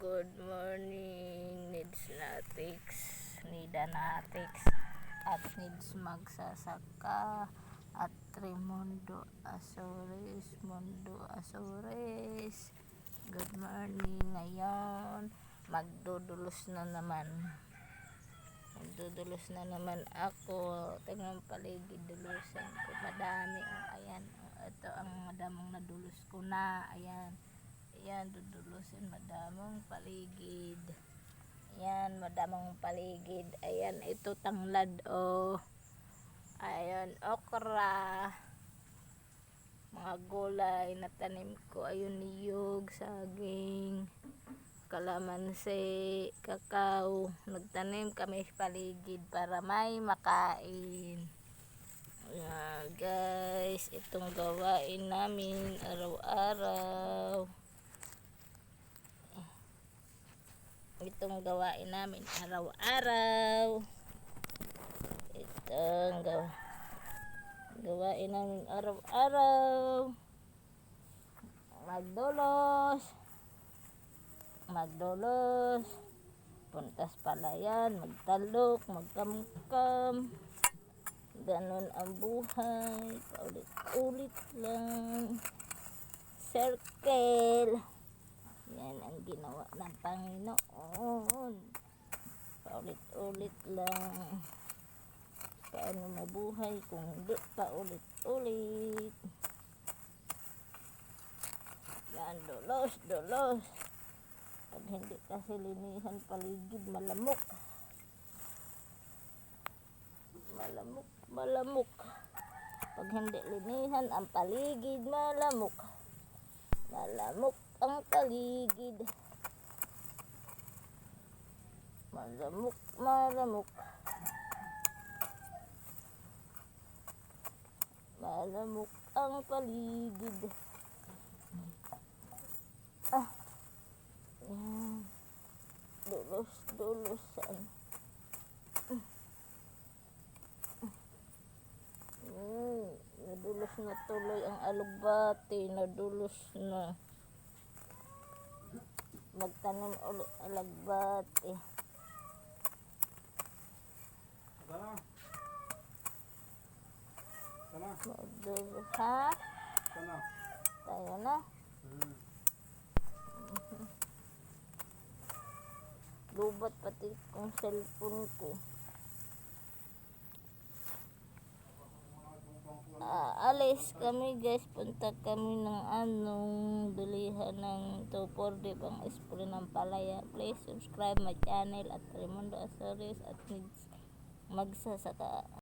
Good morning, Nida Natics, at needs magsasaka, at Mundo Azores. Good morning. Ngayon magdudulos na naman ako. Tingnan paligid, dulusan ko. Madami. Ayan, ito ang madamong nadulos ko na. Ayan, dudulusin madamong paligid. Ayan, ito tanglad, ayan, okra, mga gulay na tanim ko. Ayun, niyog, saging, kalamansi, kakao. Nagtanim kami paligid para may makain. Ayan, guys, itong gawain namin araw-araw. Itong gawain namin araw-araw. Magdulos, puntas palayan, magtalok, magkamkam. Ganon ang buhay, paulit-ulit lang. Circle. Yan ang ginawa ng Panginoon. Paulit-ulit lang. Paano mabuhay kung hindi paulit-ulit? Yan, dulos. Pag hindi kasi linihan paligid, malamok. Pag hindi linihan ang paligid, malamok ang paligid. Malamok ang paligid. Yan, dulusan. Nadulos na tuloy ang alugbati. Nadulos na. Magtanim ulit alugbati. Magdulos, ha? Tayo na. Lubat pati kong cellphone ko. Alis kami, guys. Punta kami ng bilihan ng 240 pang spray ng palaya. Please subscribe my channel at Mundo Azores at needs magsasaka.